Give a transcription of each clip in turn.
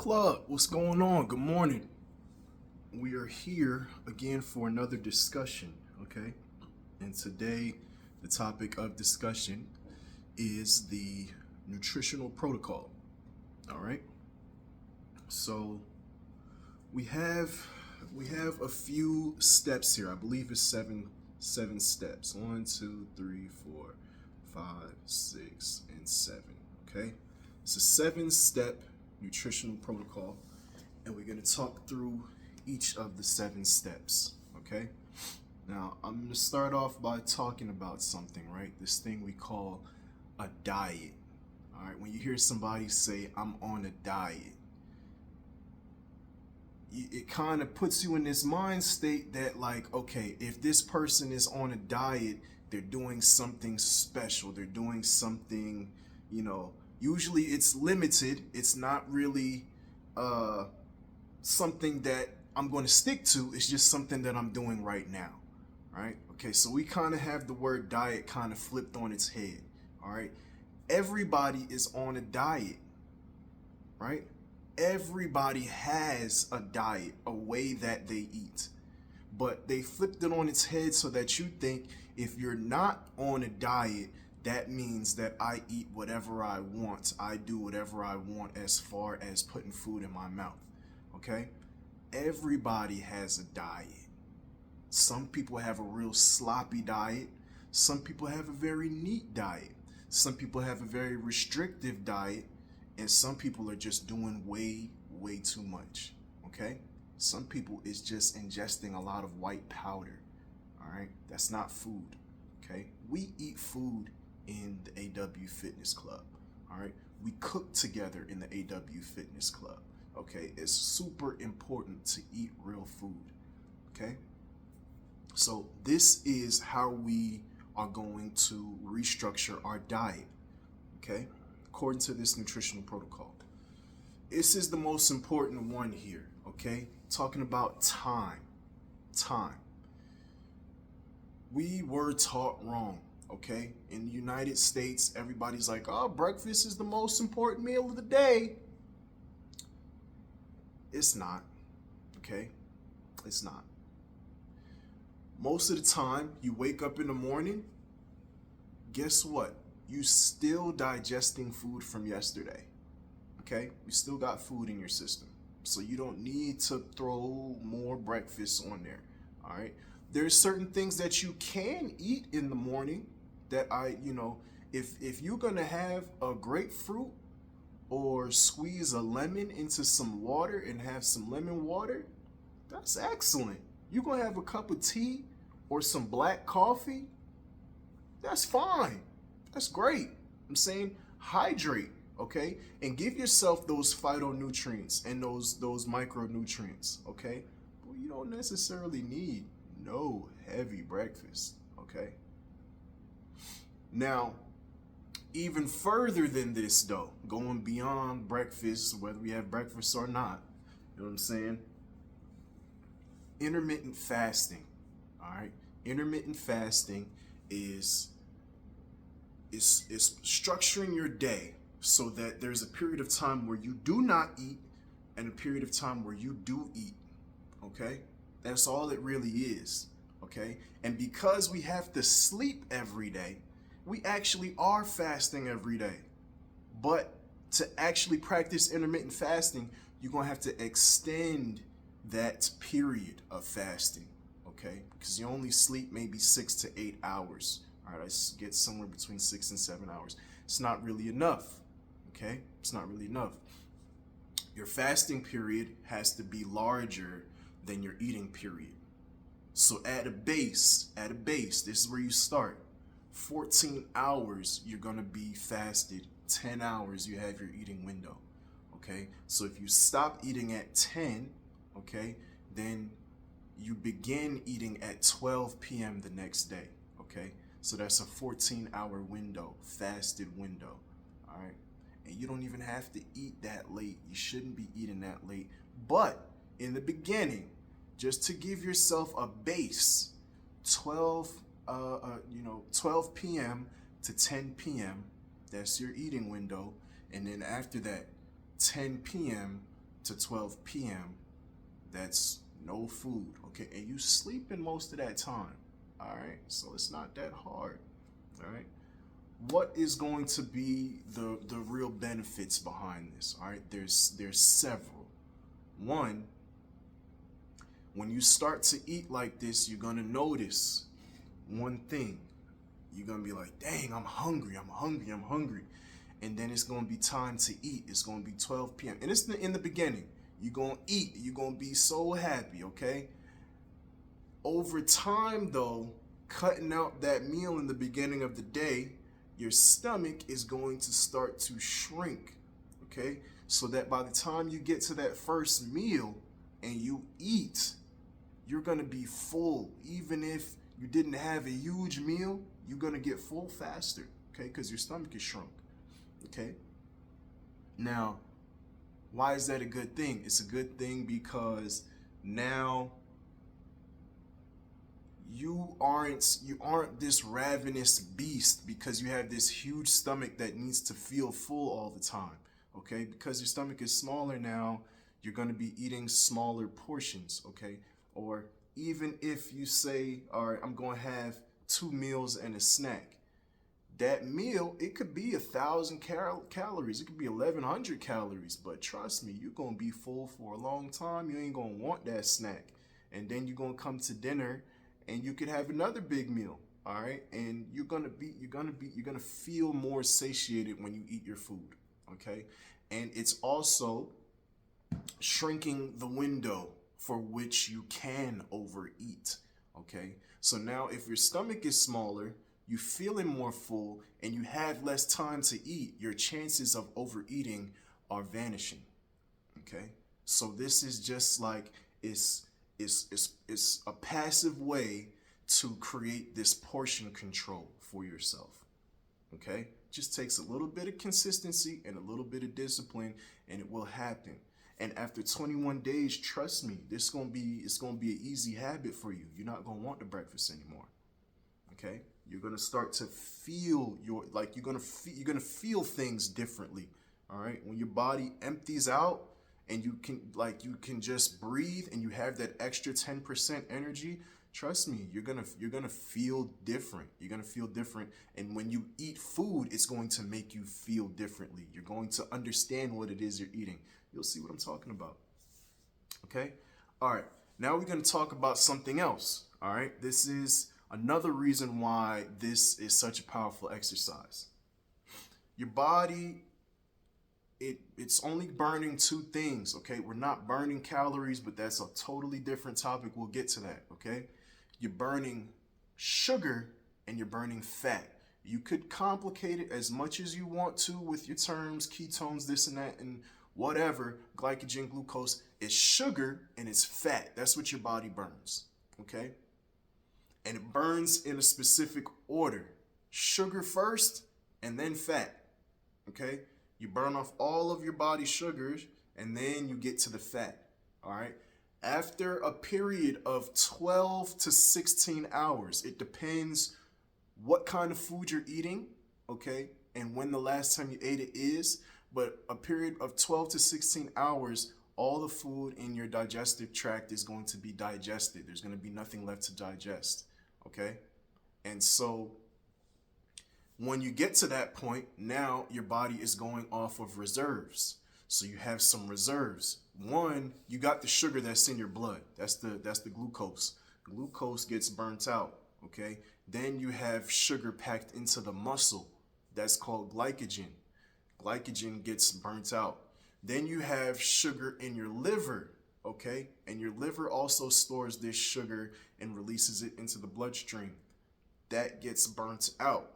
Club, what's going on? Good morning. We are here again for another discussion, okay? And today, the topic of discussion is the nutritional protocol. All right. So we have a few steps here. I believe it's seven steps. 1, 2, 3, 4, 5, 6, and 7. Okay. It's a 7-step nutritional protocol, and we're going to talk through each of the 7 steps. Okay. Now I'm going to start off by talking about something, right? This thing we call a diet. All right. When you hear somebody say, "I'm on a diet," it kind of puts you in this mind state that, like, okay, if this person is on a diet, they're doing something special. They're doing something, usually it's limited. It's not really something that I'm going to stick to. It's just something that I'm doing right now. Right? Okay, so we kind of have the word diet kind of flipped on its head. All right. Everybody is on a diet, right? Everybody has a diet, a way that they eat. But they flipped it on its head so that you think if you're not on a diet, that means that I eat whatever I want. I do whatever I want as far as putting food in my mouth. Okay? Everybody has a diet. Some people have a real sloppy diet. Some people have a very neat diet. Some people have a very restrictive diet. And some people are just doing way too much. Okay? Some people is just ingesting a lot of white powder. All right? That's not food. Okay? We eat food in the AW Fitness Club. All right? We cook together in the AW Fitness Club. Okay? It's super important to eat real food. Okay? So this is how we are going to restructure our diet. Okay? According to this nutritional protocol. This is the most important one here. Okay? Talking about time. Time. We were taught wrong. Okay? In the United States, everybody's like, oh, breakfast is the most important meal of the day. It's not. Okay? It's not. Most of the time, you wake up in the morning, guess what? You still digesting food from yesterday. Okay? You still got food in your system. So you don't need to throw more breakfast on there. All right? There's certain things that you can eat in the morning that if you're going to have a grapefruit or squeeze a lemon into some water and have some lemon water, that's excellent. You're going to have a cup of tea or some black coffee, that's fine. That's great. I'm saying hydrate, okay? And give yourself those phytonutrients and those micronutrients, okay? But you don't necessarily need no heavy breakfast, okay? Now, even further than this though, going beyond breakfast, whether we have breakfast or not, you know what I'm saying? Intermittent fasting, all right? Intermittent fasting is structuring your day so that there's a period of time where you do not eat and a period of time where you do eat, okay? That's all it really is, okay? And because we have to sleep every day, we actually are fasting every day. But to actually practice intermittent fasting, you're going to have to extend that period of fasting, okay? Because you only sleep maybe 6 to 8 hours. All right, I get somewhere between 6 and 7 hours. It's not really enough, okay? It's not really enough. Your fasting period has to be larger than your eating period. So at a base, this is where you start. 14 hours, you're gonna be fasted. 10 hours, you have your eating window, okay? So if you stop eating at 10, okay, then you begin eating at 12 p.m. the next day, okay? So that's a 14-hour window, fasted window, all right? And you don't even have to eat that late. You shouldn't be eating that late. But in the beginning, just to give yourself a base, 12 p.m. to 10 p.m., that's your eating window. And then after that, 10 p.m. to 12 p.m., that's no food, okay? And you sleeping most of that time, all right? So it's not that hard, all right? What is going to be the real benefits behind this, all right? There's several. One, when you start to eat like this, you're gonna notice one thing. You're gonna be like, dang, I'm hungry. And then it's gonna be time to eat. It's gonna be 12 p.m. And it's in the beginning. You're gonna eat. You're gonna be so happy, okay? Over time, though, cutting out that meal in the beginning of the day, your stomach is going to start to shrink, okay? So that by the time you get to that first meal and you eat, you're gonna be full. Even if you didn't have a huge meal, you're gonna get full faster, okay? Because your stomach is shrunk, okay? Now, why is that a good thing? It's a good thing because now you aren't this ravenous beast because you have this huge stomach that needs to feel full all the time, okay? Because your stomach is smaller now, you're gonna be eating smaller portions, okay? Or even if you say, all right, I'm gonna have 2 meals and a snack. That meal, it could be 1,000 calories. It could be 1,100 calories. But trust me, you're gonna be full for a long time. You ain't gonna want that snack. And then you're gonna come to dinner, and you could have another big meal. All right, and you're gonna feel more satiated when you eat your food. Okay, and it's also shrinking the window for which you can overeat. Okay, so now if your stomach is smaller, you feeling more full, and you have less time to eat, your chances of overeating are vanishing. Okay, so this is just like it's a passive way to create this portion control for yourself. Okay, just takes a little bit of consistency and a little bit of discipline, and it will happen. And after 21 days, trust me, it's gonna be an easy habit for you. You're not gonna want the breakfast anymore. Okay, you're gonna start to feel you're gonna feel things differently. All right, when your body empties out and you can just breathe and you have that extra 10% energy. Trust me, you're gonna feel different. You're gonna feel different, and when you eat food, it's going to make you feel differently. You're going to understand what it is you're eating. You'll see what I'm talking about. Okay? All right. Now we're going to talk about something else. All right? This is another reason why this is such a powerful exercise. Your body, it's only burning 2 things, okay? We're not burning calories, but that's a totally different topic. We'll get to that, okay? You're burning sugar and you're burning fat. You could complicate it as much as you want to with your terms, ketones, this and that, and whatever. Glycogen, glucose, it's sugar and it's fat. That's what your body burns, okay? And it burns in a specific order. Sugar first and then fat, okay? You burn off all of your body's sugars and then you get to the fat, all right? After a period of 12 to 16 hours, it depends what kind of food you're eating, okay, and when the last time you ate it is, but a period of 12 to 16 hours, all the food in your digestive tract is going to be digested. There's going to be nothing left to digest, okay? And so when you get to that point, now your body is going off of reserves. So you have some reserves. One, you got the sugar that's in your blood. That's the glucose. Glucose gets burnt out, okay? Then you have sugar packed into the muscle. That's called glycogen. Glycogen gets burnt out. Then you have sugar in your liver, okay? And your liver also stores this sugar and releases it into the bloodstream. That gets burnt out.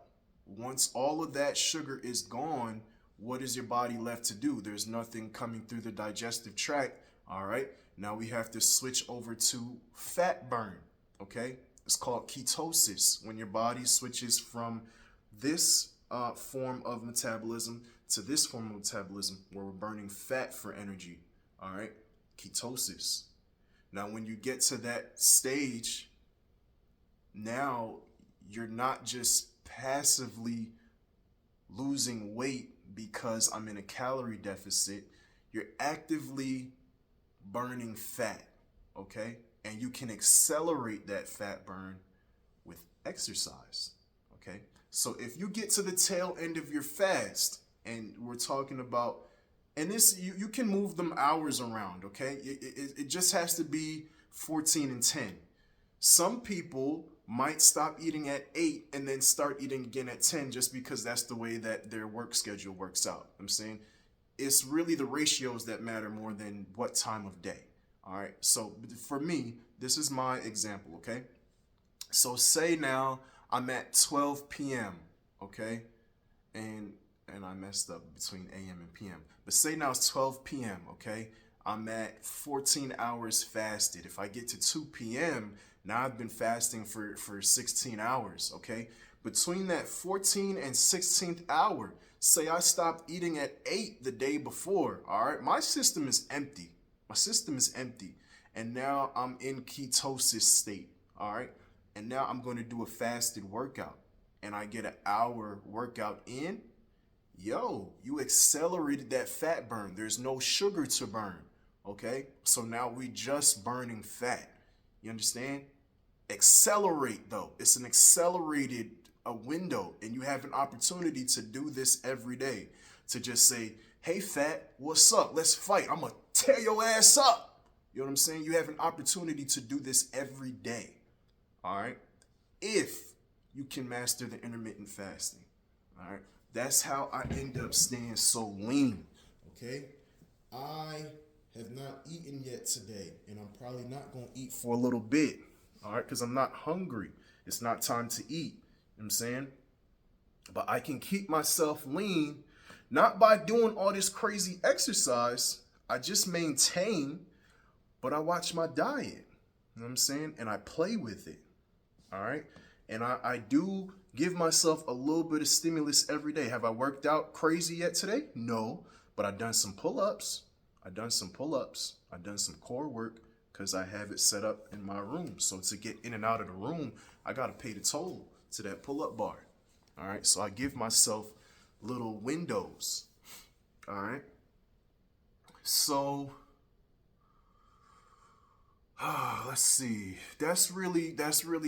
Once all of that sugar is gone, what is your body left to do? There's nothing coming through the digestive tract, all right? Now we have to switch over to fat burn, okay? It's called ketosis, when your body switches from this form of metabolism to this form of metabolism where we're burning fat for energy, all right? Ketosis. Now, when you get to that stage, now you're not just passively losing weight because I'm in a calorie deficit. You're actively burning fat, okay? And you can accelerate that fat burn with exercise, okay? So if you get to the tail end of your fast, and we're talking about, and this, you can move them hours around, okay? It just has to be 14 and 10. Some people might stop eating at 8 and then start eating again at 10 just because that's the way that their work schedule works out. I'm saying it's really the ratios that matter more than what time of day. All right. So for me, this is my example. Okay. So say now I'm at 12 p.m. Okay. And I messed up between a.m. and p.m. But say now it's 12 p.m. Okay. I'm at 14 hours fasted. If I get to 2 p.m., now I've been fasting for 16 hours, okay? Between that 14th and 16th hour, say I stopped eating at 8 the day before, all right? My system is empty. My system is empty. And now I'm in ketosis state, all right? And now I'm going to do a fasted workout. And I get an hour workout in. Yo, you accelerated that fat burn. There's no sugar to burn, okay? So now we just burning fat. You understand? Accelerate though. It's an accelerated window, and you have an opportunity to do this every day. To just say, hey fat, what's up? Let's fight. I'm gonna tear your ass up. You know what I'm saying? You have an opportunity to do this every day. All right? If you can master the intermittent fasting. All right? That's how I end up staying so lean. Okay? I have not eaten yet today, and I'm probably not going to eat for a little bit, all right, because I'm not hungry. It's not time to eat, you know what I'm saying? But I can keep myself lean, not by doing all this crazy exercise. I just maintain, but I watch my diet, you know what I'm saying? And I play with it, all right? And I do give myself a little bit of stimulus every day. Have I worked out crazy yet today? No, but I've done some pull-ups. I've done some core work because I have it set up in my room. So to get in and out of the room, I got to pay the toll to that pull-up bar. All right. So I give myself little windows. All right. So, let's see. That's really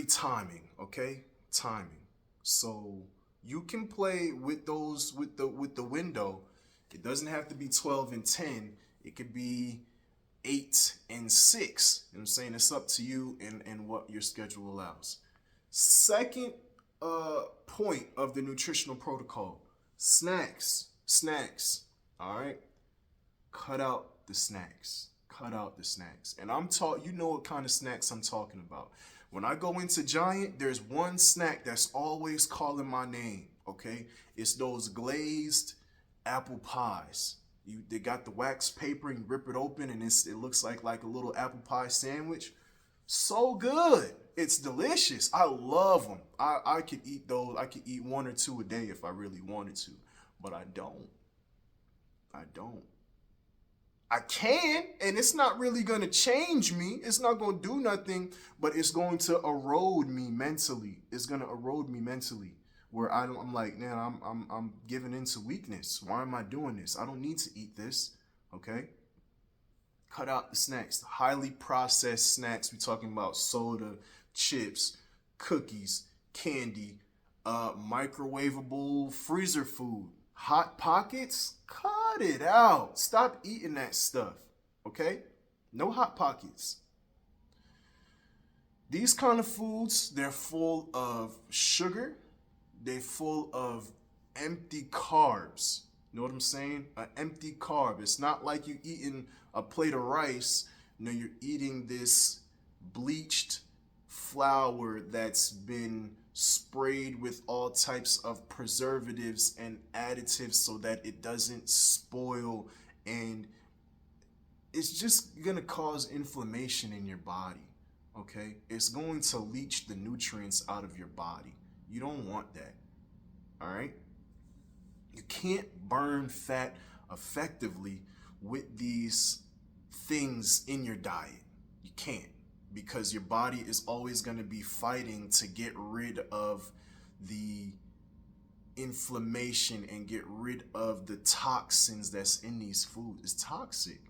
timing. Okay. Timing. So you can play with those, with the window. It doesn't have to be 12 and 10. It could be 8 and 6. You know what I'm saying? It's up to you and what your schedule allows. Second point of the nutritional protocol, snacks. All right? Cut out the snacks. And you know what kind of snacks I'm talking about. When I go into Giant, there's one snack that's always calling my name, okay? It's those glazed apple pies. They got the wax paper and you rip it open and it looks like a little apple pie sandwich. So good. It's delicious. I love them. I could eat those. I could eat 1 or 2 a day if I really wanted to, but I don't. I can, and it's not really going to change me. It's not going to do nothing, but it's going to erode me mentally. It's going to erode me mentally. Where I'm like, man, I'm giving into weakness. Why am I doing this? I don't need to eat this. Okay. Cut out the snacks, the highly processed snacks. We're talking about soda, chips, cookies, candy, microwavable freezer food, Hot Pockets. Cut it out. Stop eating that stuff. Okay. No Hot Pockets. These kind of foods, they're full of sugar. They're full of empty carbs. You know what I'm saying? An empty carb. It's not like you eating a plate of rice. No, you're eating this bleached flour that's been sprayed with all types of preservatives and additives so that it doesn't spoil, and it's just gonna cause inflammation in your body. Okay? It's going to leach the nutrients out of your body. You don't want that. All right? You can't burn fat effectively with these things in your diet. You can't, because your body is always going to be fighting to get rid of the inflammation and get rid of the toxins that's in these foods. It's toxic.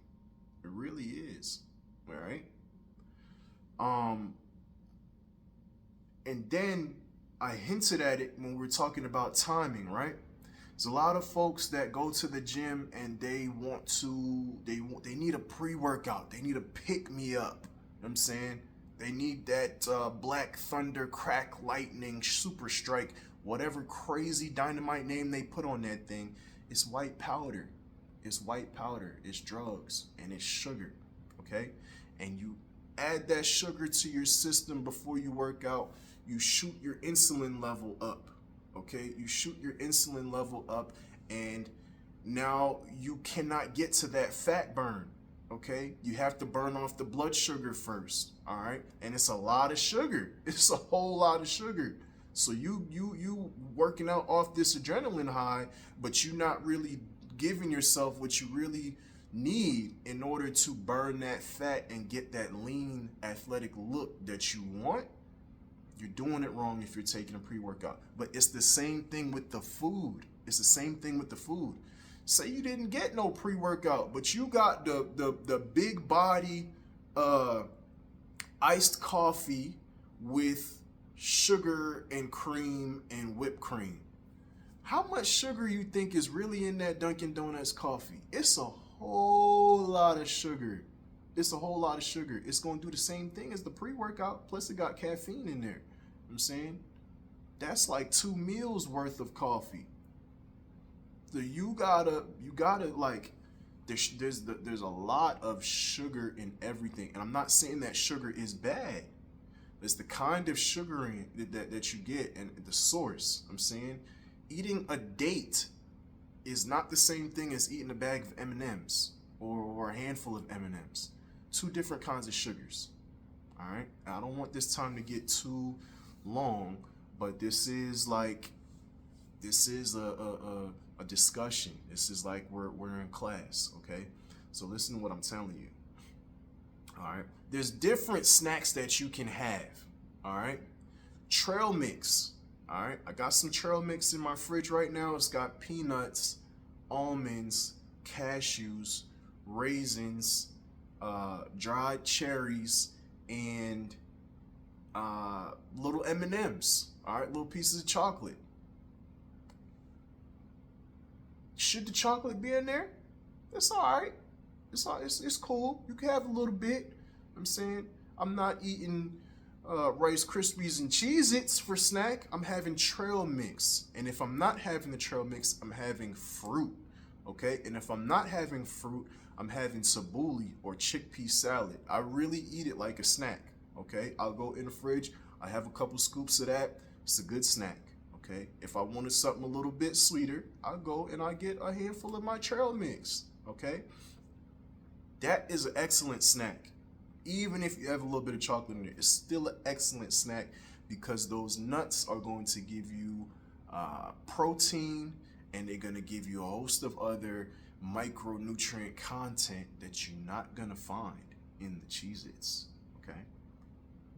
It really is. All right. Um, and then I hinted at it when we were talking about timing, right? There's a lot of folks that go to the gym and they they need a pre-workout. They need a pick me up. You know what I'm saying? They need that Black Thunder, Crack Lightning, Super Strike, whatever crazy dynamite name they put on that thing. It's white powder. It's white powder. It's drugs and it's sugar. Okay? And you add that sugar to your system before you work out, you shoot your insulin level up. Okay? You shoot your insulin level up, and now you cannot get to that fat burn. Okay? You have to burn off the blood sugar first. All right? And it's a lot of sugar. It's a whole lot of sugar. So you working out off this adrenaline high, but you're not really giving yourself what you really need in order to burn that fat and get that lean, athletic look that you want. You're doing it wrong if you're taking a pre-workout. But it's the same thing with the food. It's the same thing with the food. Say you didn't get no pre-workout, but you got the big body iced coffee with sugar and cream and whipped cream. How much sugar you think is really in that Dunkin' Donuts coffee? It's a whole lot of sugar. It's a whole lot of sugar. It's going to do the same thing as the pre-workout, plus it got caffeine in there. You know what I'm saying? That's like 2 meals worth of coffee. So you gotta like, there's a lot of sugar in everything. And I'm not saying that sugar is bad. It's the kind of sugaring that you get and the source. I'm saying eating a date is not the same thing as eating a bag of M&Ms or a handful of M&Ms. 2 different kinds of sugars. All right. I don't want this time to get too long, but this is a discussion. This is like we're in class. Okay. So listen to what I'm telling you. All right. There's different snacks that you can have. All right. Trail mix. All right. I got some trail mix in my fridge right now. It's got peanuts, almonds, cashews, raisins, dried cherries, and little M&Ms. All right. Little pieces of chocolate. Should the chocolate be in there? It's all right. It's cool. You can have a little bit. I'm saying I'm not eating Rice Krispies and Cheez-Its for snack. I'm having trail mix. And if I'm not having the trail mix, I'm having fruit. Okay? And if I'm not having fruit, I'm having tabbouleh or chickpea salad. I really eat it like a snack. Okay? I'll go in the fridge. I have a couple scoops of that. It's a good snack. Okay? If I wanted something a little bit sweeter, I'll go and I get a handful of my trail mix. Okay? That is an excellent snack. Even if you have a little bit of chocolate in it, it's still an excellent snack because those nuts are going to give you protein, and they're going to give you a host of other micronutrient content that you're not going to find in the Cheez-Its. Okay?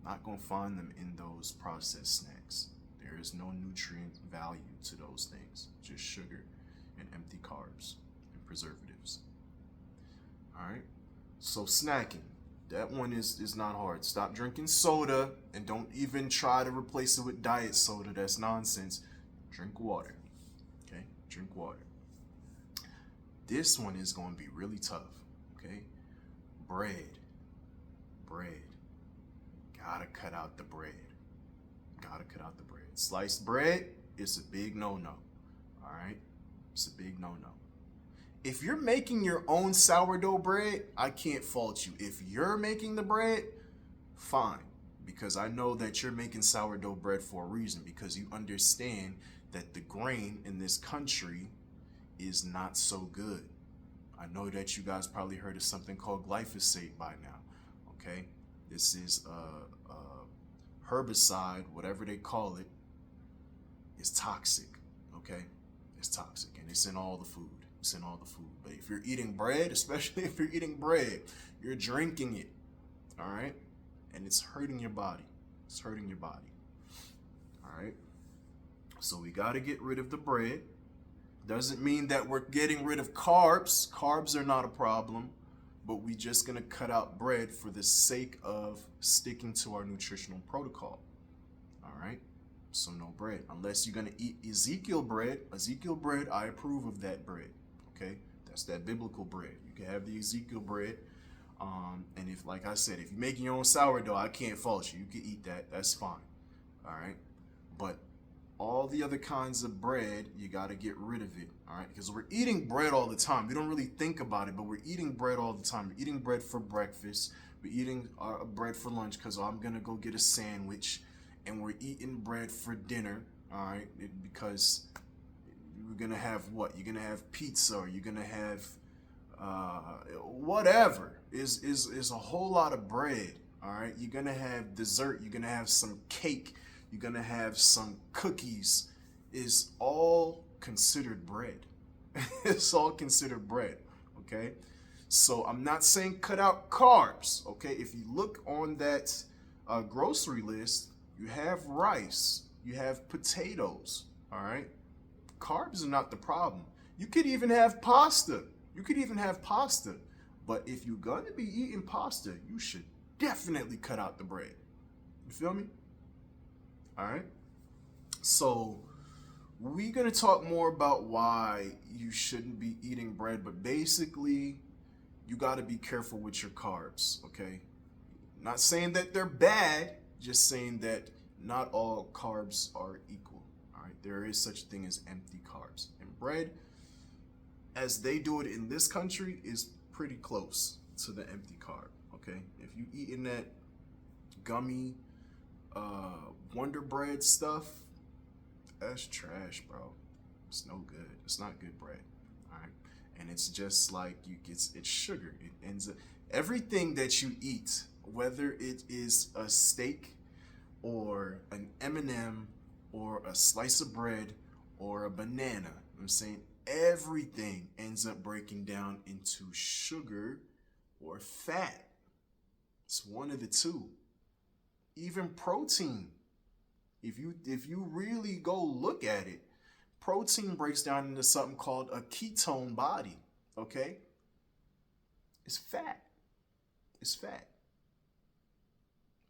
Not going to find them in those processed snacks. There is no nutrient value to those things, just sugar and empty carbs and preservatives. All right? So snacking. That one is not hard. Stop drinking soda and don't even try to replace it with diet soda. That's nonsense. Drink water. Okay? Drink water. This one is going to be really tough. Okay? Bread. Gotta cut out the bread. Sliced bread is a big no-no. All right? It's a big no-no. If you're making your own sourdough bread, I can't fault you. If you're making the bread, fine. Because I know that you're making sourdough bread for a reason. Because you understand that the grain in this country is not so good. I know that you guys probably heard of something called glyphosate by now. Okay? This is a herbicide, whatever they call it. It's toxic. Okay? It's toxic. And it's in all the food. In all the food. But if you're eating bread, especially if you're eating bread, you're drinking it. All right? And it's hurting your body. It's hurting your body. All right? So we got to get rid of the bread. Doesn't mean that we're getting rid of carbs. Carbs are not a problem. but we just gonna cut out bread for the sake of sticking to our nutritional protocol. All right, so no bread unless you're gonna eat Ezekiel bread. Ezekiel bread, I approve of that bread. Okay, that's that biblical bread. You can have the Ezekiel bread. And if, like I said, if you're making your own sourdough, I can't fault you. You can eat that. That's fine. All right, but all the other kinds of bread, you got to get rid of it. All right, because we're eating bread all the time. We don't really think about it, but we're eating bread all the time. We're eating bread for breakfast. We're eating bread for lunch because I'm gonna go get a sandwich, and we're eating bread for dinner. All right, because you're gonna have what? You're gonna have pizza, or you're gonna have whatever. Is a whole lot of bread. All right, you're gonna have dessert. You're gonna have some cake. You're gonna have some cookies. Is all considered bread. It's all considered bread. Okay, so I'm not saying cut out carbs. Okay, if you look on that grocery list, you have rice, you have potatoes. All right, carbs are not the problem. You could even have pasta. But if you're gonna be eating pasta, you should definitely cut out the bread. You feel me? All right. So we're gonna talk more about why you shouldn't be eating bread, but basically, you got to be careful with your carbs. Okay. Not saying that they're bad, just saying that not all carbs are equal. All right. There is such a thing as empty carbs, and bread, as they do it in this country, is pretty close to the empty carb. Okay, if you eating that gummy Wonder Bread stuff, that's trash, bro. It's no good. It's not good bread. All right, and it's just like it's sugar. It ends up everything that you eat, whether it is a steak or an M&M or a slice of bread or a banana. I'm saying everything ends up breaking down into sugar or fat. It's one of the two. Even protein. If you really go look at it, protein breaks down into something called a ketone body. Okay? It's fat. It's fat.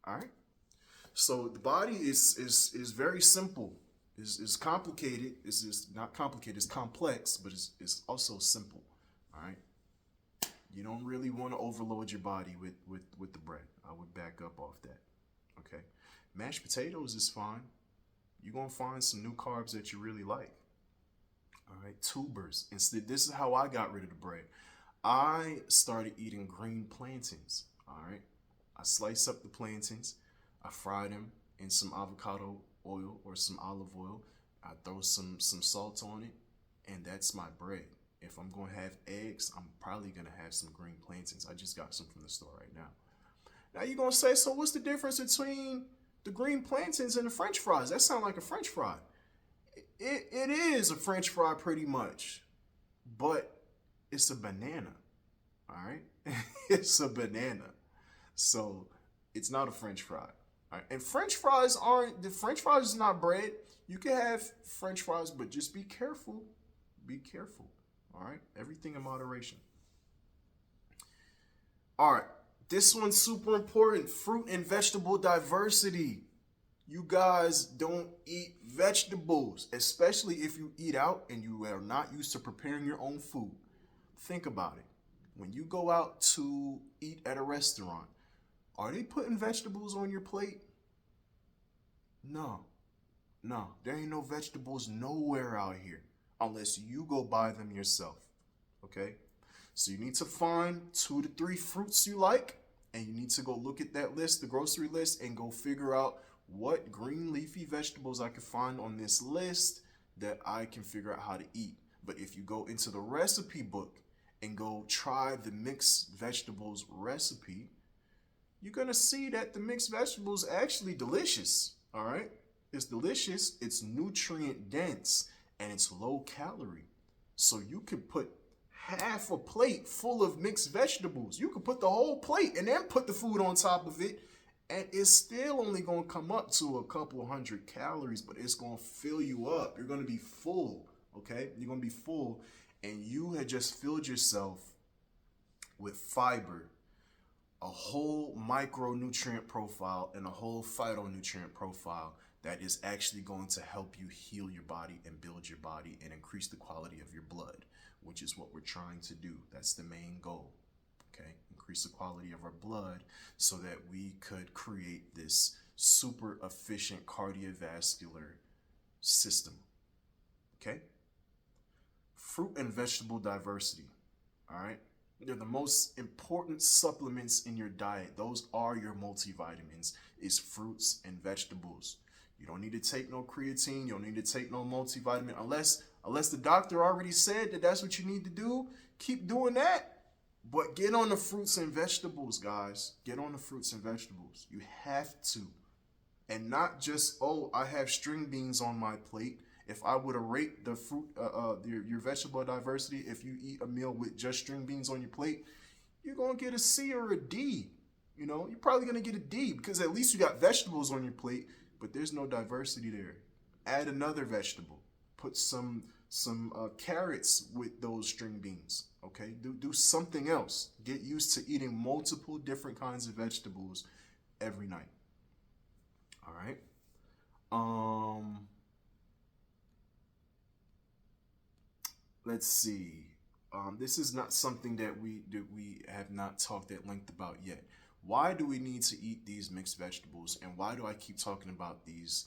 All right? So the body is very simple. Is complicated. Is not complicated. It's complex, but it's also simple. All right. You don't really want to overload your body with the bread. I would back up off that. Okay. Mashed potatoes is fine. You're gonna find some new carbs that you really like. All right. Tubers. Instead, this is how I got rid of the bread. I started eating green plantains. All right. I slice up the plantains. I fry them in some avocado oil or some olive oil. I throw some salt on it, and that's my bread. If I'm going to have eggs, I'm probably going to have some green plantains. I just got some from the store right now. Now you're going to say, so what's the difference between the green plantains and the French fries? That sounds like a French fry. It is a French fry pretty much, but it's a banana. All right? It's a banana. So it's not a French fry. And French fries is not bread. You can have French fries, but just be careful. Be careful. All right? Everything in moderation. All right. This one's super important. Fruit and vegetable diversity. You guys don't eat vegetables, especially if you eat out and you are not used to preparing your own food. Think about it. When you go out to eat at a restaurant, are they putting vegetables on your plate? No, there ain't no vegetables nowhere out here unless you go buy them yourself, okay? So you need to find 2 to 3 fruits you like, and you need to go look at that list, the grocery list, and go figure out what green leafy vegetables I can find on this list that I can figure out how to eat. But if you go into the recipe book and go try the mixed vegetables recipe, you're going to see that the mixed vegetables are actually delicious. All right. It's delicious. It's nutrient dense and it's low calorie. So you could put half a plate full of mixed vegetables. You could put the whole plate and then put the food on top of it. And it's still only going to come up to a couple hundred calories, but it's going to fill you up. You're going to be full. Okay. You're going to be full. And you had just filled yourself with fiber, a whole micronutrient profile, and a whole phytonutrient profile that is actually going to help you heal your body and build your body and increase the quality of your blood, which is what we're trying to do. That's the main goal. Okay, increase the quality of our blood so that we could create this super efficient cardiovascular system. Okay, fruit and vegetable diversity. All right, they're the most important supplements in your diet. Those are your multivitamins, is fruits and vegetables. You don't need to take no creatine. You don't need to take no multivitamin unless the doctor already said that that's what you need to do. Keep doing that. But get on the fruits and vegetables, guys. Get on the fruits and vegetables. You have to. And not just, oh, I have string beans on my plate. If I were to rate the fruit, your vegetable diversity, if you eat a meal with just string beans on your plate, you're going to get a C or a D. You know, you're probably going to get a D because at least you got vegetables on your plate, but there's no diversity there. Add another vegetable. Put some carrots with those string beans. Okay, do something else. Get used to eating multiple different kinds of vegetables every night. All right. Let's see. This is not something that we have not talked at length about yet. Why do we need to eat these mixed vegetables, and why do I keep talking about these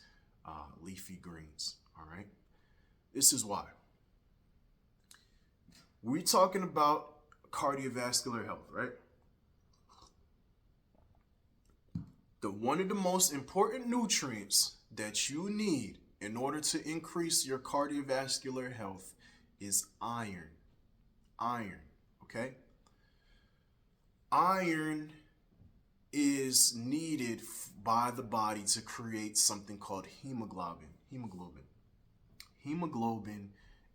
leafy greens? All right. This is why. We're talking about cardiovascular health, right? One of the most important nutrients that you need in order to increase your cardiovascular health is iron. Iron, okay? Iron is needed by the body to create something called hemoglobin. Hemoglobin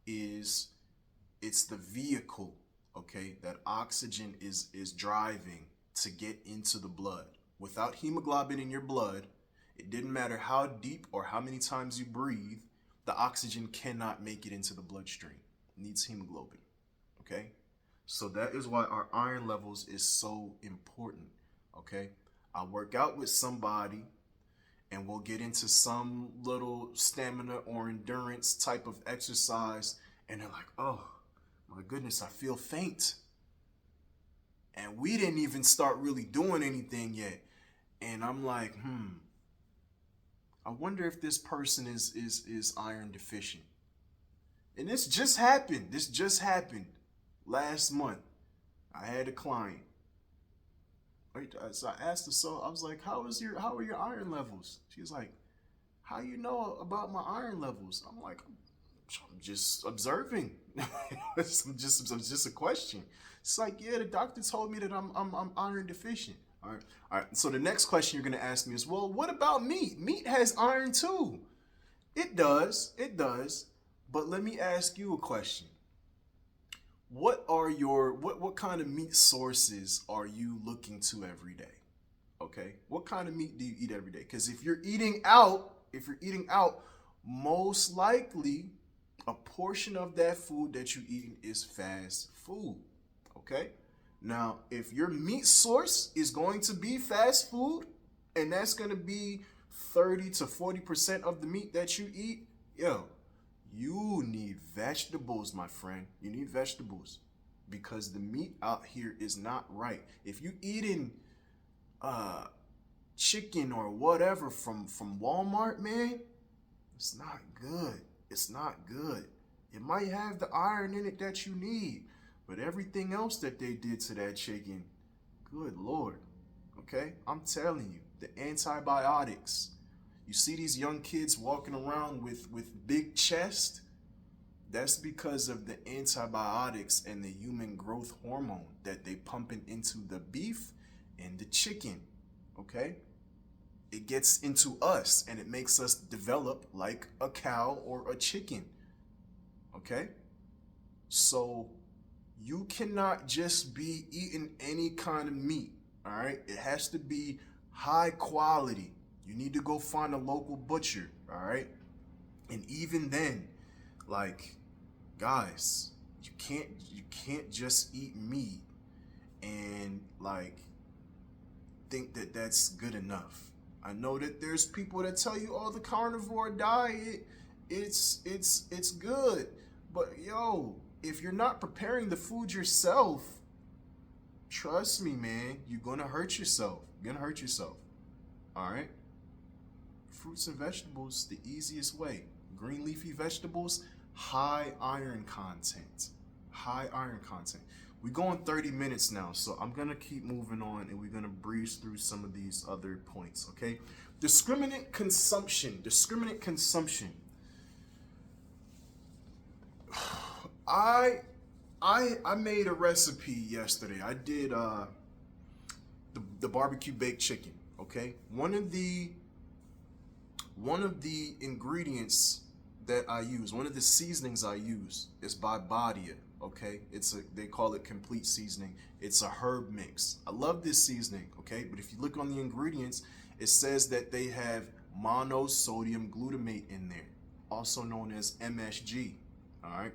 is, it's the vehicle, okay, that oxygen is driving to get into the blood. Without hemoglobin in your blood, it didn't matter how deep or how many times you breathe, the oxygen cannot make it into the bloodstream. It needs hemoglobin, okay? So that is why our iron levels is so important, okay? I work out with somebody and we'll get into some little stamina or endurance type of exercise and they're like, oh my goodness, I feel faint. And we didn't even start really doing anything yet. And I'm like, I wonder if this person is iron deficient. And this just happened. Last month. I had a client. So I asked her, so I was like, how are your iron levels? She was like, how you know about my iron levels? I'm like, I'm just observing. It's just a question. It's like, yeah, the doctor told me that I'm iron deficient. All right. So the next question you're gonna ask me is, well, what about meat? Meat has iron too. It does. But let me ask you a question. What kind of meat sources are you looking to every day? Okay. What kind of meat do you eat every day? Because if you're eating out, most likely a portion of that food that you're eating is fast food. Okay. Now, if your meat source is going to be fast food, and that's going to be 30 to 40% of the meat that you eat, you need vegetables, my friend. You need vegetables because the meat out here is not right. If you eating chicken or whatever from Walmart, man, it's not good. It's not good. It might have the iron in it that you need, but everything else that they did to that chicken, good Lord. Okay? I'm telling you, the antibiotics. You see these young kids walking around with big chest? That's because of the antibiotics and the human growth hormone that they pumping into the beef and the chicken. Okay? It gets into us and it makes us develop like a cow or a chicken. Okay? So you cannot just be eating any kind of meat. All right? It has to be high quality. You need to go find a local butcher. All right? And even then, like, guys, you can't just eat meat and like think that that's good enough. I know that there's people that tell you, oh, the carnivore diet, it's good. But yo, if you're not preparing the food yourself, trust me, man, you're gonna hurt yourself. You're gonna hurt yourself. All right? Fruits and vegetables, the easiest way. Green leafy vegetables, high iron content. High iron content. We're going 30 minutes now, so I'm gonna keep moving on and we're gonna breeze through some of these other points, okay? Discriminate consumption. Discriminate consumption. I made a recipe yesterday. I did the barbecue baked chicken, okay? One of the ingredients that I use, one of the seasonings I use is by Badia, okay? They call it complete seasoning. It's a herb mix. I love this seasoning, okay? But if you look on the ingredients, it says that they have monosodium glutamate in there, also known as MSG, all right?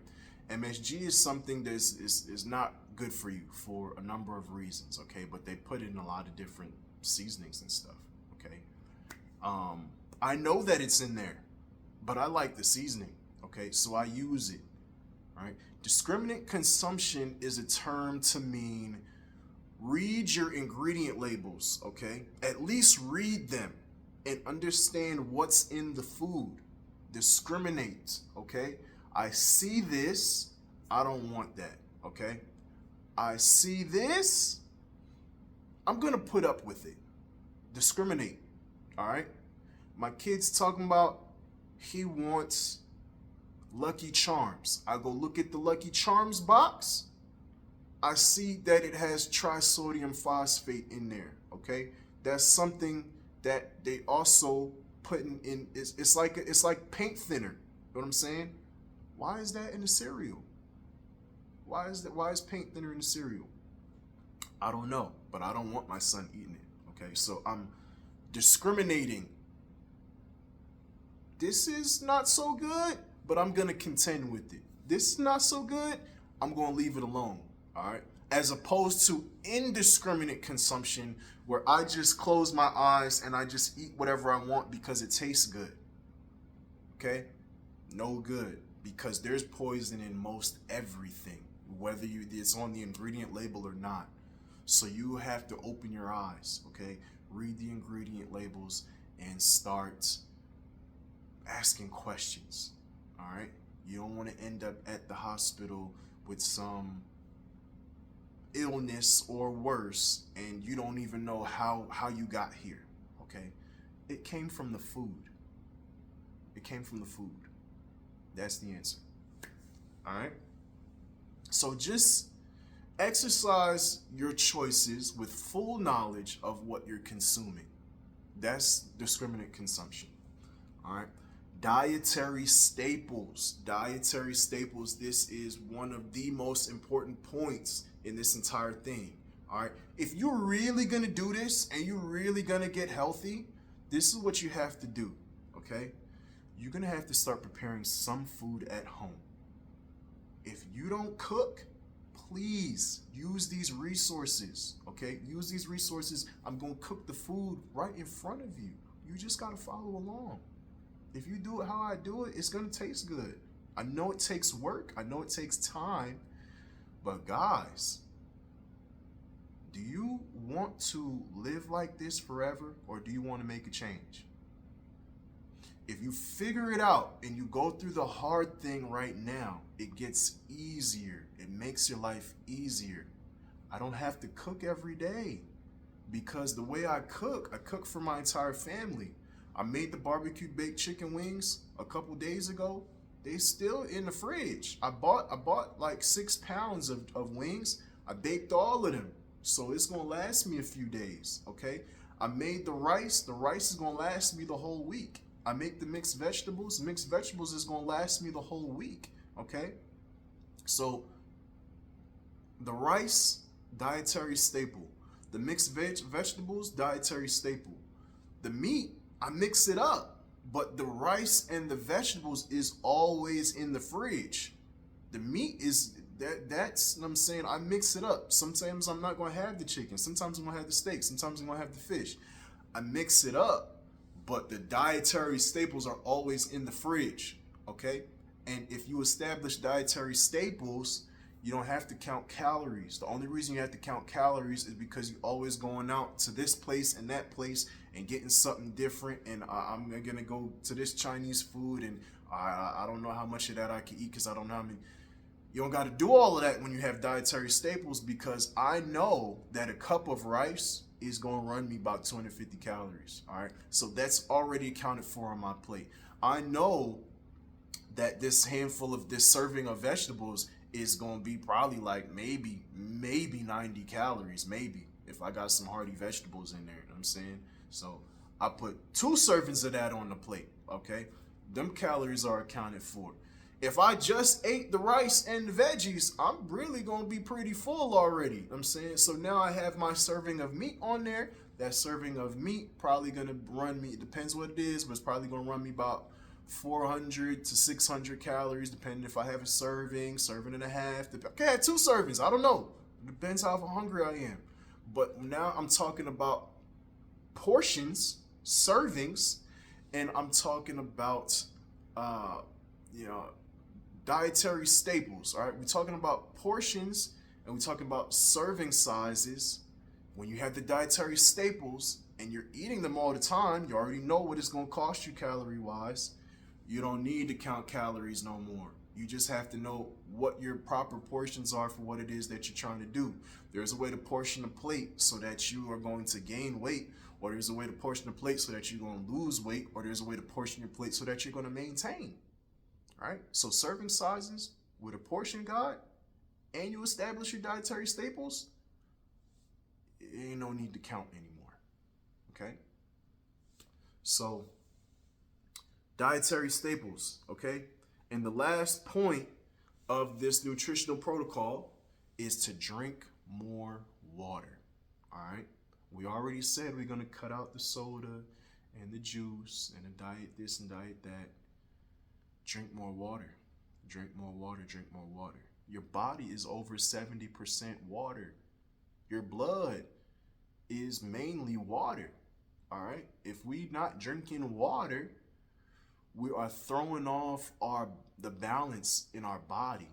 MSG is something that is not good for you for a number of reasons, okay? But they put it in a lot of different seasonings and stuff, okay? I know that it's in there, but I like the seasoning, okay? So I use it, right? Discriminate consumption is a term to mean read your ingredient labels, okay? At least read them and understand what's in the food. Discriminate, okay? I see this, I don't want that, okay? I see this, I'm gonna put up with it. Discriminate, all right? My kid's talking about he wants Lucky Charms. I go look at the Lucky Charms box. I see that it has trisodium phosphate in there, okay? That's something that they also put in, it's like paint thinner, you know what I'm saying? Why is that in the cereal? Why is paint thinner in the cereal? I don't know, but I don't want my son eating it, okay? So I'm discriminating. This is not so good, but I'm gonna contend with it. This is not so good, I'm gonna leave it alone, all right? As opposed to indiscriminate consumption, where I just close my eyes and I just eat whatever I want because it tastes good, okay? No good, because there's poison in most everything, whether it's on the ingredient label or not. So you have to open your eyes, okay? Read the ingredient labels and start asking questions, all right? You don't want to end up at the hospital with some illness or worse and you don't even know how you got here, okay? It came from the food. It came from the food. That's the answer, all right? So just exercise your choices with full knowledge of what you're consuming. That's discriminate consumption, all right? Dietary staples. Dietary staples, this is one of the most important points in this entire thing, all right? If you're really gonna do this and you're really gonna get healthy, this is what you have to do, okay? You're gonna have to start preparing some food at home. If you don't cook, please use these resources, okay? Use these resources. I'm gonna cook the food right in front of you. You just gotta follow along. If you do it how I do it, it's gonna taste good. I know it takes work, I know it takes time, but guys, do you want to live like this forever, or do you want to make a change? If you figure it out and you go through the hard thing right now, it gets easier. It makes your life easier. I don't have to cook every day, because the way I cook for my entire family. I made the barbecue baked chicken wings a couple days ago. They still in the fridge. I bought like 6 pounds of wings. I baked all of them, so it's gonna last me a few days, okay? I made the rice. The rice is gonna last me the whole week. I make the mixed vegetables. Mixed vegetables is gonna last me the whole week, okay? So the rice, dietary staple. The mixed vegetables, dietary staple. The meat, I mix it up, but the rice and the vegetables is always in the fridge. The meat is That's what I'm saying. I mix it up. Sometimes I'm not gonna have the chicken. Sometimes I'm gonna have the steak. Sometimes I'm gonna have the fish. I mix it up, but the dietary staples are always in the fridge. Okay, and if you establish dietary staples, you don't have to count calories. The only reason you have to count calories is because you're always going out to this place and that place and getting something different. And I'm gonna go to this Chinese food, and I don't know how much of that I can eat because I don't know how many. You don't got to do all of that when you have dietary staples, because I know that a cup of rice is going to run me about 250 calories. All right. So that's already accounted for on my plate. I know that this serving of vegetables is going to be probably like maybe 90 calories, maybe, if I got some hearty vegetables in there. You know what I'm saying? So I put 2 servings of that on the plate. Okay. Them calories are accounted for. If I just ate the rice and the veggies, I'm really going to be pretty full already. You know what I'm saying? So now I have my serving of meat on there. That serving of meat probably going to run me, it depends what it is, but it's probably going to run me about 400 to 600 calories, depending if I have a serving and a half. Okay, I had 2 servings. I don't know. It depends how hungry I am. But now I'm talking about portions, servings, and I'm talking about, you know, dietary staples. All right, we're talking about portions and we're talking about serving sizes. When you have the dietary staples and you're eating them all the time, you already know what it's going to cost you calorie wise. You don't need to count calories no more. You just have to know what your proper portions are for what it is that you're trying to do. There's a way to portion a plate so that you are going to gain weight, or there's a way to portion a plate so that you're going to lose weight, or there's a way to portion your plate so that you're going to maintain. Right? So serving sizes with a portion guide, and you establish your dietary staples, it ain't no need to count anymore. Okay? So dietary staples, okay? And the last point of this nutritional protocol is to drink more water. All right? We already said we're going to cut out the soda and the juice and the diet this and diet that. Drink more water. Drink more water. Drink more water. Your body is over 70% water. Your blood is mainly water. All right? If we not drinking water, we are throwing off the balance in our body.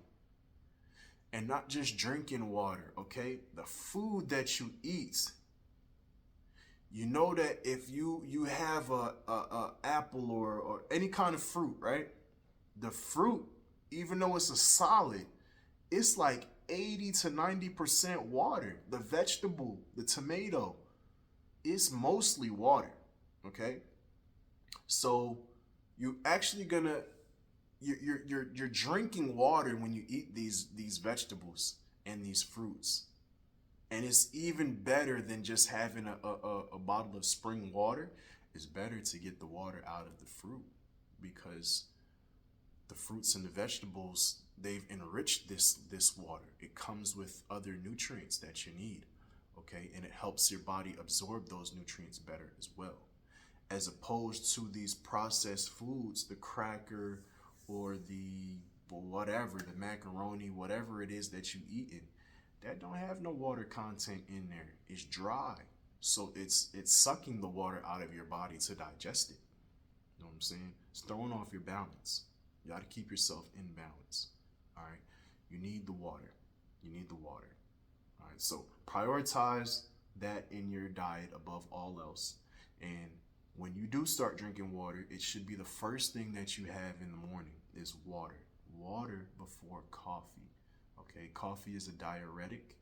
And not just drinking water, okay? The food that you eat. You know that if you have a apple or any kind of fruit, right? The fruit, even though it's a solid, it's like 80 to 90% water. The vegetable, the tomato, it's mostly water, okay? So you actually you're drinking water when you eat these vegetables and these fruits. And it's even better than just having a bottle of spring water. It's better to get the water out of the fruit, because the fruits and the vegetables, they've enriched this water. It comes with other nutrients that you need, okay? And it helps your body absorb those nutrients better as well, as opposed to these processed foods, the cracker or the whatever, the macaroni, whatever it is that you eating, that don't have no water content in there. It's dry. So it's sucking the water out of your body to digest it. You know what I'm saying? It's throwing off your balance. You got to keep yourself in balance. All right. You need the water. You need the water. All right. So prioritize that in your diet above all else. And when you do start drinking water, it should be the first thing that you have in the morning is water. Water before coffee. Okay. Coffee is a diuretic.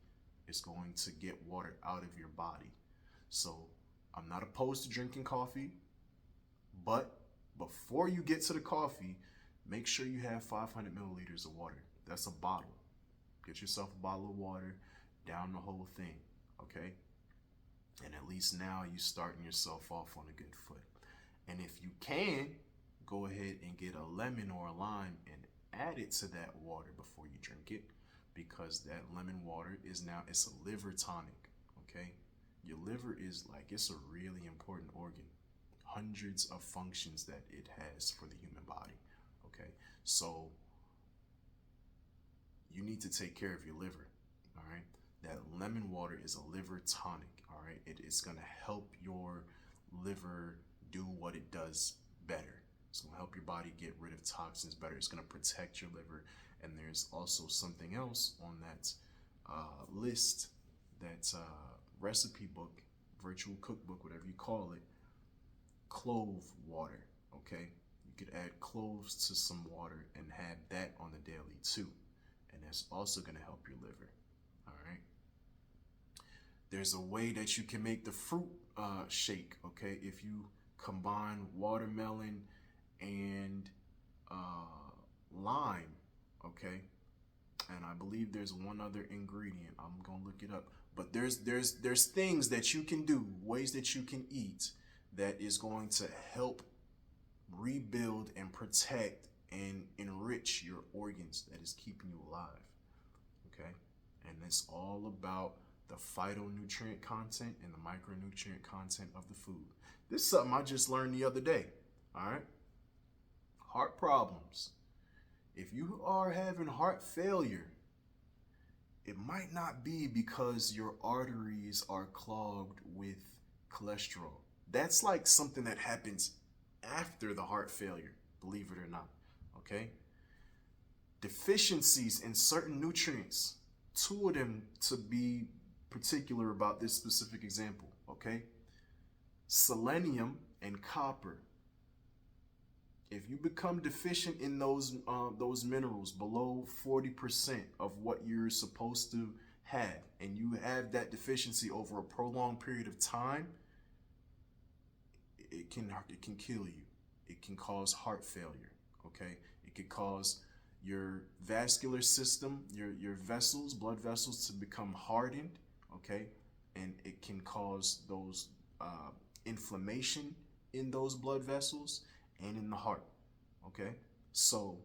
It's going to get water out of your body. So I'm not opposed to drinking coffee, but before you get to the coffee, make sure you have 500 milliliters of water. That's a bottle. Get yourself a bottle of water, down the whole thing, okay? And at least now you're starting yourself off on a good foot. And if you can, go ahead and get a lemon or a lime and add it to that water before you drink it, because that lemon water it's a liver tonic, okay? Your liver is it's a really important organ. Hundreds of functions that it has for the human body. Okay, so you need to take care of your liver. All right. That lemon water is a liver tonic. All right. It is going to help your liver do what it does better. It's going to help your body get rid of toxins better. It's going to protect your liver. And there's also something else on that list, that recipe book, virtual cookbook, whatever you call it, clove water. Okay. You could add cloves to some water and have that on the daily too. And that's also going to help your liver. All right. There's a way that you can make the fruit shake. Okay. If you combine watermelon and lime. Okay. And I believe there's one other ingredient. I'm going to look it up. But there's things that you can do, ways that you can eat that is going to help rebuild and protect and enrich your organs that is keeping you alive. Okay? And it's all about the phytonutrient content and the micronutrient content of the food. This is something I just learned the other day. All right? Heart problems. If you are having heart failure, it might not be because your arteries are clogged with cholesterol. That's like something that happens after the heart failure, believe it or not. Okay? Deficiencies in certain nutrients, two of them to be particular about this specific example. Okay? Selenium and copper. If you become deficient in those minerals below 40% of what you're supposed to have, and you have that deficiency over a prolonged period of time, it can kill you. It can cause heart failure. Okay, it could cause your vascular system, your vessels, blood vessels, to become hardened. Okay, and it can cause those inflammation in those blood vessels and in the heart. Okay, so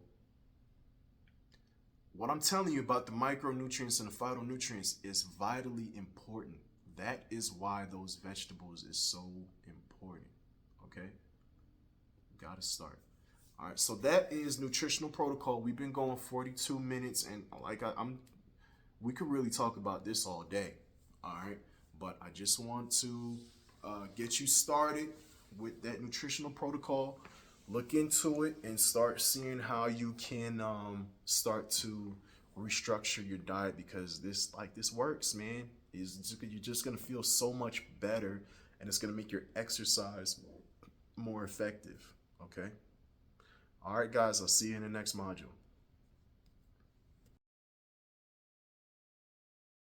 what I'm telling you about the micronutrients and the phytonutrients is vitally important. That is why those vegetables is so important. Okay, gotta start. All right, so that is nutritional protocol. We've been going 42 minutes, and we could really talk about this all day. All right, but I just want to get you started with that nutritional protocol. Look into it and start seeing how you can start to restructure your diet, because this works, man. You're just gonna feel so much better, and it's gonna make your exercise more effective. Okay. All right, guys. I'll see you in the next module.